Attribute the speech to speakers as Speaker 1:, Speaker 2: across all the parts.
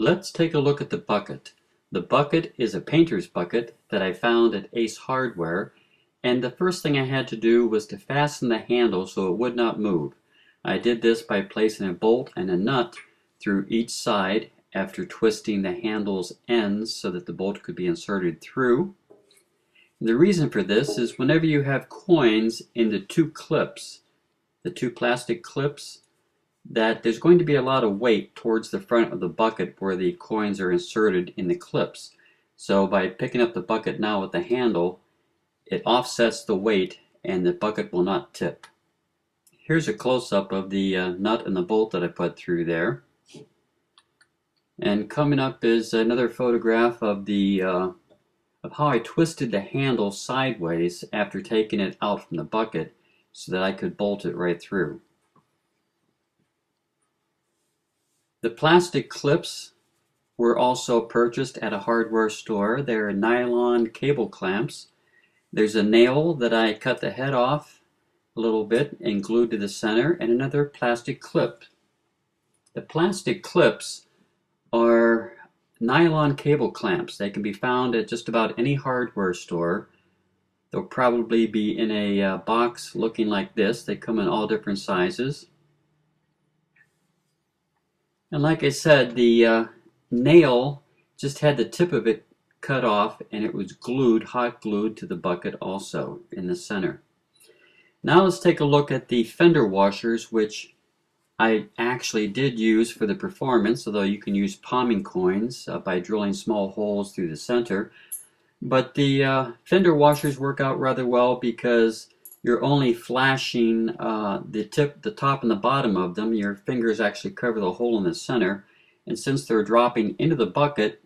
Speaker 1: Let's take a look at the bucket. The bucket is a painter's bucket that I found at Ace Hardware, and the first thing I had to do was to fasten the handle so it would not move. I did this by placing a bolt and a nut through each side after twisting the handle's ends so that the bolt could be inserted through. The reason for this is whenever you have coins in the two clips, the two plastic clips, that there's going to be a lot of weight towards the front of the bucket where the coins are inserted in the clips. So by picking up the bucket now with the handle, it offsets the weight and the bucket will not tip. Here's a close-up of the nut and the bolt that I put through there. And coming up is another photograph of how I twisted the handle sideways after taking it out from the bucket so that I could bolt it right through. The plastic clips were also purchased at a hardware store. They're nylon cable clamps. There's a nail that I cut the head off a little bit and glued to the center, and another plastic clip. The plastic clips are nylon cable clamps. They can be found at just about any hardware store. They'll probably be in a box looking like this. They come in all different sizes. And like I said, the nail just had the tip of it cut off and it was glued, hot glued to the bucket also in the center. Now let's take a look at the fender washers, which I actually did use for the performance, although you can use palming coins by drilling small holes through the center. But the fender washers work out rather well because you're only flashing the top and the bottom of them. Your fingers actually cover the hole in the center, and since they're dropping into the bucket,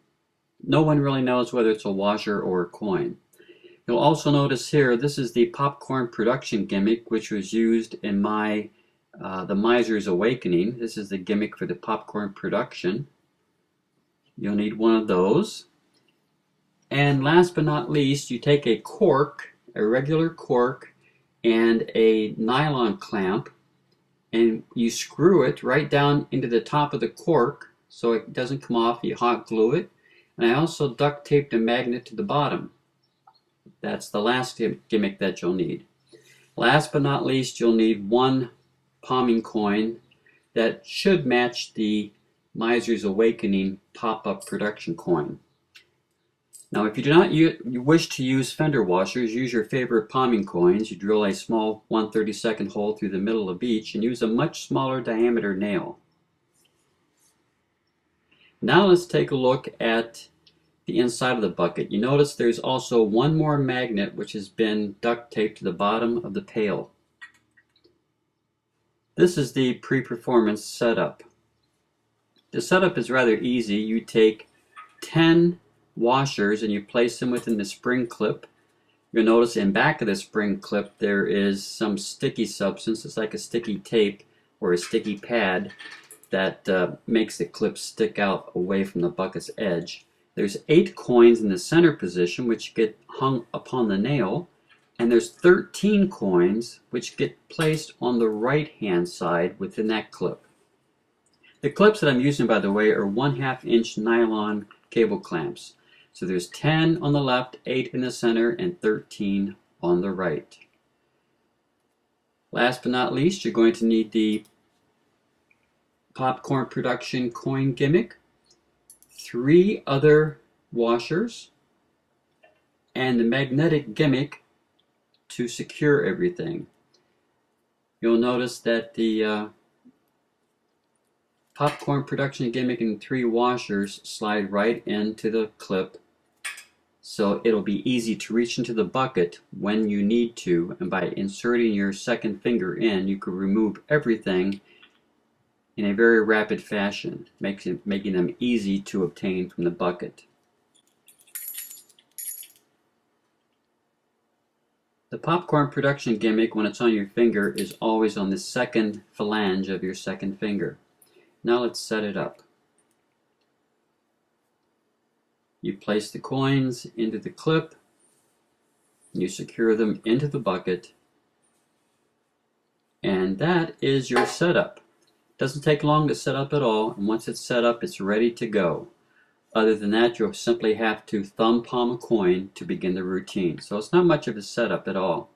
Speaker 1: no one really knows whether it's a washer or a coin. You'll also notice here, this is the popcorn production gimmick, which was used in the Miser's Awakening. This is the gimmick for the popcorn production. You'll need one of those. And last but not least, you take a cork, a regular cork, and a nylon clamp, and you screw it right down into the top of the cork so it doesn't come off. You hot glue it. And I also duct taped a magnet to the bottom. That's the last gimmick that you'll need. Last but not least, you'll need one palming coin that should match the Miser's Awakening pop-up production coin. Now, if you do not wish to use fender washers, use your favorite palming coins. You drill a small 1/32 hole through the middle of each and use a much smaller diameter nail. Now let's take a look at the inside of the bucket. You notice there's also one more magnet which has been duct taped to the bottom of the pail. This is the pre-performance setup. The setup is rather easy. You take 10 washers and you place them within the spring clip. You'll notice in back of the spring clip there is some sticky substance. It's like a sticky tape or a sticky pad that makes the clip stick out away from the bucket's edge. There's 8 coins in the center position which get hung upon the nail, and there's 13 coins which get placed on the right hand side within that clip. The clips that I'm using, by the way, are 1/2 inch nylon cable clamps. So there's 10 on the left, 8 in the center, and 13 on the right. Last but not least, you're going to need the popcorn production coin gimmick, 3 other washers, and the magnetic gimmick to secure everything. You'll notice that the popcorn production gimmick and 3 washers slide right into the clip, so it'll be easy to reach into the bucket when you need to, and by inserting your second finger in, you can remove everything in a very rapid fashion, making them easy to obtain from the bucket. The popcorn production gimmick, when it's on your finger, is always on the second phalange of your second finger. Now let's set it up. You place the coins into the clip, you secure them into the bucket, and that is your setup. Doesn't take long to set up at all, and once it's set up, it's ready to go. Other than that, you'll simply have to thumb palm a coin to begin the routine. So it's not much of a setup at all.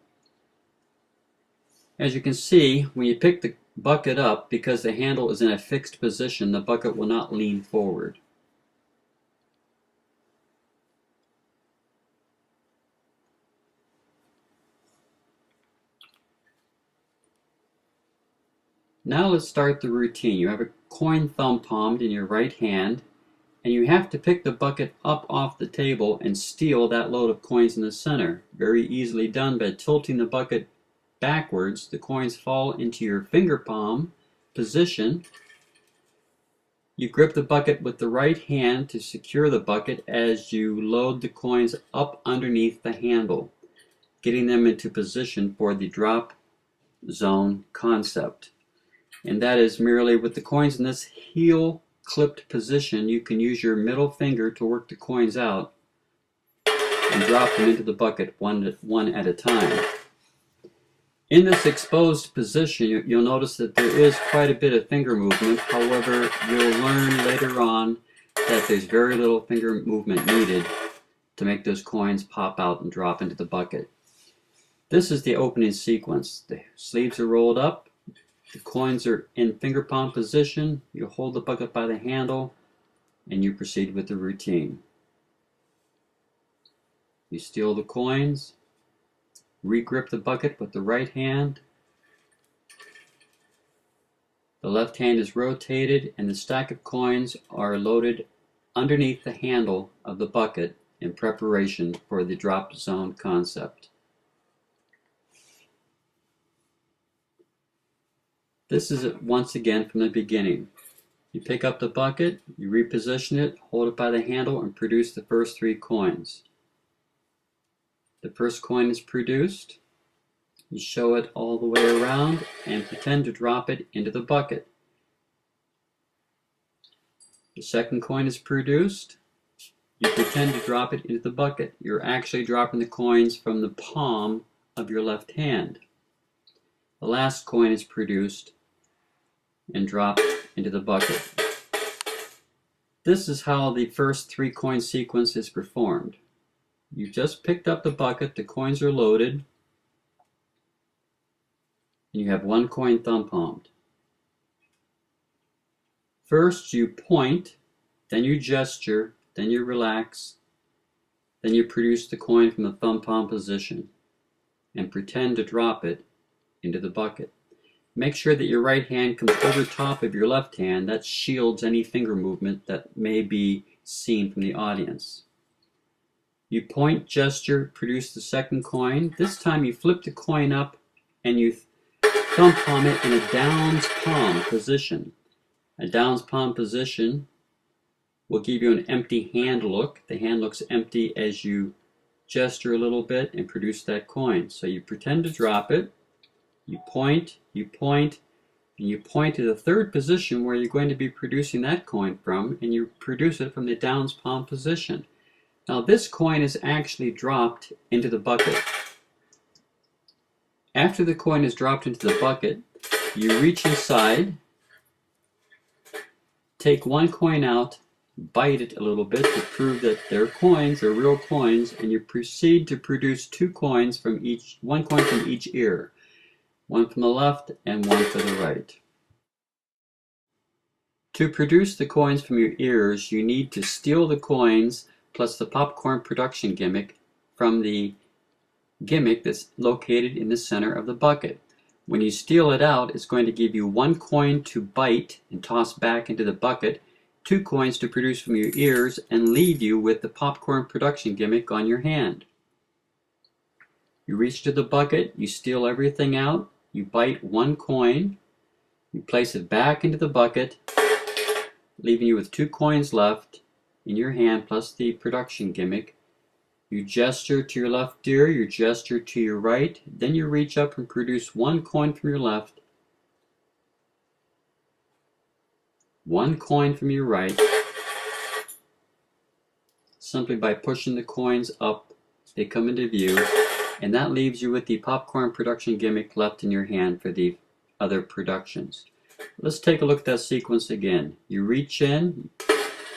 Speaker 1: As you can see, when you pick the bucket up, because the handle is in a fixed position, the bucket will not lean forward. Now let's start the routine. You have a coin thumb palmed in your right hand, and you have to pick the bucket up off the table and steal that load of coins in the center. Very easily done by tilting the bucket backwards. The coins fall into your finger palm position. You grip the bucket with the right hand to secure the bucket as you load the coins up underneath the handle, getting them into position for the drop zone concept. And that is merely with the coins in this heel clipped position, you can use your middle finger to work the coins out and drop them into the bucket one at a time. In this exposed position, you'll notice that there is quite a bit of finger movement. However, you'll learn later on that there's very little finger movement needed to make those coins pop out and drop into the bucket. This is the opening sequence. The sleeves are rolled up. The coins are in finger palm position. You hold the bucket by the handle and you proceed with the routine. You steal the coins, re-grip the bucket with the right hand. The left hand is rotated and the stack of coins are loaded underneath the handle of the bucket in preparation for the drop zone concept. This is it once again from the beginning. You pick up the bucket, you reposition it, hold it by the handle, and produce the first 3 coins. The first coin is produced. You show it all the way around and pretend to drop it into the bucket. The second coin is produced. You pretend to drop it into the bucket. You're actually dropping the coins from the palm of your left hand. The last coin is produced and dropped into the bucket. This is how the first 3 coin sequence is performed. You've just picked up the bucket, the coins are loaded, and you have 1 coin thumb palmed. First you point, then you gesture, then you relax, then you produce the coin from the thumb palm position and pretend to drop it into the bucket. Make sure that your right hand comes over top of your left hand. That shields any finger movement that may be seen from the audience. You point, gesture, produce the second coin. This time you flip the coin up and you thumb palm it in a downs palm position. A downs palm position will give you an empty hand look. The hand looks empty as you gesture a little bit and produce that coin. So you pretend to drop it. You point, and you point to the third position where you're going to be producing that coin from, and you produce it from the downs palm position. Now this coin is actually dropped into the bucket. After the coin is dropped into the bucket, you reach inside, take 1 coin out, bite it a little bit to prove that they're coins, they're real coins, and you proceed to produce 2 coins from each, 1 coin from each ear. 1 from the left and 1 for the right. To produce the coins from your ears, you need to steal the coins plus the popcorn production gimmick from the gimmick that's located in the center of the bucket. When you steal it out, it's going to give you 1 coin to bite and toss back into the bucket, 2 coins to produce from your ears, and leave you with the popcorn production gimmick on your hand. You reach to the bucket, you steal everything out, you bite 1 coin, you place it back into the bucket, leaving you with 2 coins left in your hand plus the production gimmick. You gesture to your left ear, you gesture to your right, then you reach up and produce 1 coin from your left, 1 coin from your right. Simply by pushing the coins up, they come into view. And that leaves you with the popcorn production gimmick left in your hand for the other productions. Let's take a look at that sequence again. You reach in,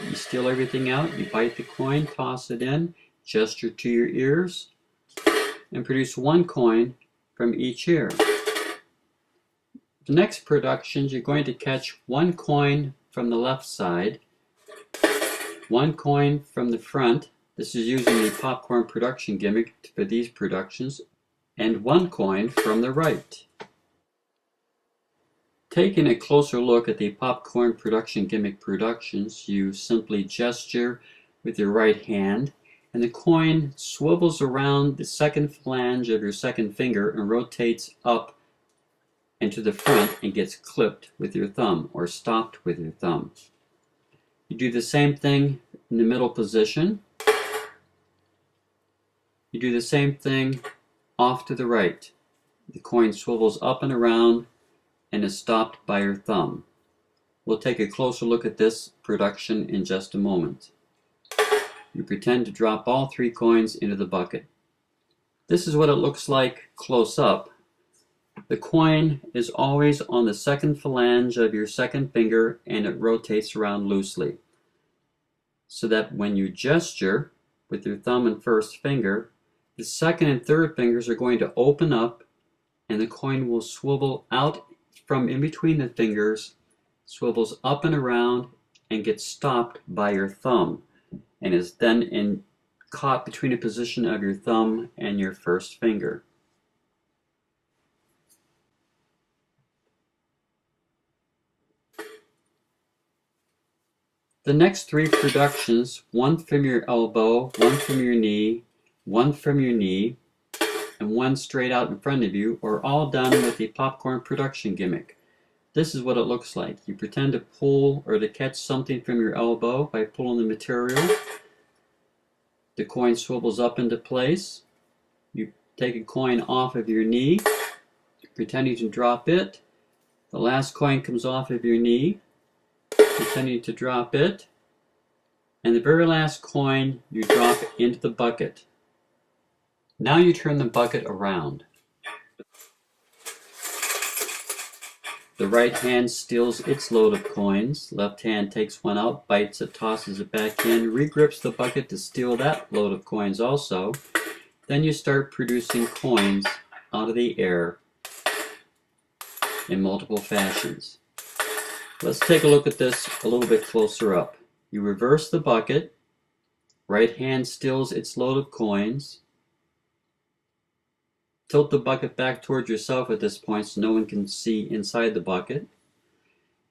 Speaker 1: you steal everything out, you bite the coin, toss it in, gesture to your ears, and produce one coin from each ear. The next productions, you're going to catch one coin from the left side, one coin from the front. This is using the popcorn production gimmick for these productions, and one coin from the right. Taking a closer look at the popcorn production gimmick productions, you simply gesture with your right hand, and the coin swivels around the second phalange of your second finger and rotates up and to the front and gets clipped with your thumb or stopped with your thumb. You do the same thing in the middle position. You do the same thing off to the right. The coin swivels up and around and is stopped by your thumb. We'll take a closer look at this production in just a moment. You pretend to drop all three coins into the bucket. This is what it looks like close up. The coin is always on the second phalange of your second finger and it rotates around loosely, so that when you gesture with your thumb and first finger, the second and third fingers are going to open up and the coin will swivel out from in between the fingers, swivels up and around and gets stopped by your thumb and is then caught between the position of your thumb and your first finger. The next three productions, one from your elbow, one from your knee, one from your knee, and one straight out in front of you, are all done with the popcorn production gimmick. This is what it looks like. You pretend to pull or to catch something from your elbow by pulling the material. The coin swivels up into place. You take a coin off of your knee, pretending to drop it. The last coin comes off of your knee, pretending to drop it. And the very last coin you drop into the bucket. Now you turn the bucket around. The right hand steals its load of coins. Left hand takes one out, bites it, tosses it back in, regrips the bucket to steal that load of coins also. Then you start producing coins out of the air in multiple fashions. Let's take a look at this a little bit closer up. You reverse the bucket. Right hand steals its load of coins. Tilt the bucket back towards yourself at this point so no one can see inside the bucket.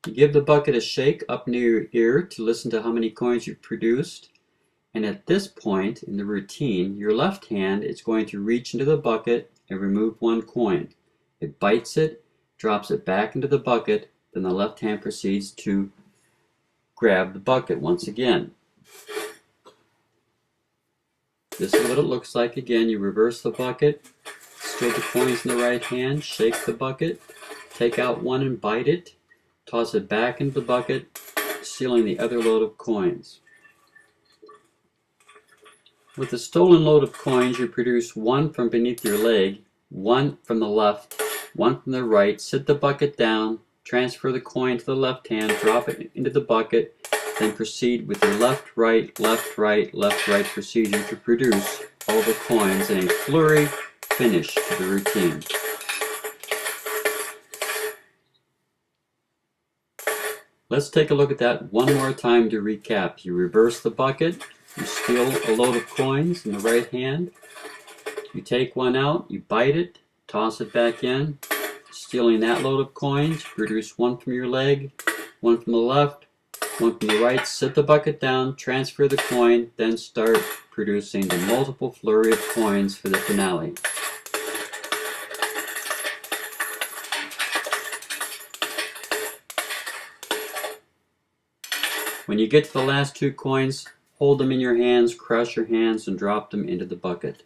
Speaker 1: You give the bucket a shake up near your ear to listen to how many coins you've produced. And at this point in the routine, your left hand is going to reach into the bucket and remove one coin. It bites it, drops it back into the bucket, then the left hand proceeds to grab the bucket once again. This is what it looks like again. You reverse the bucket. Steal the coins in the right hand, shake the bucket, take out one and bite it, toss it back into the bucket, stealing the other load of coins. With the stolen load of coins, you produce one from beneath your leg, one from the left, one from the right. Sit the bucket down, transfer the coin to the left hand, drop it into the bucket, then proceed with your left, right, left, right, left, right procedure to produce all the coins in a flurry finish to the routine. Let's take a look at that one more time to recap. You reverse the bucket, you steal a load of coins in the right hand, you take one out, you bite it, toss it back in, stealing that load of coins, produce one from your leg, one from the left, one from the right, sit the bucket down, transfer the coin, then start producing the multiple flurry of coins for the finale. When you get to the last two coins, hold them in your hands, crush your hands, and drop them into the bucket.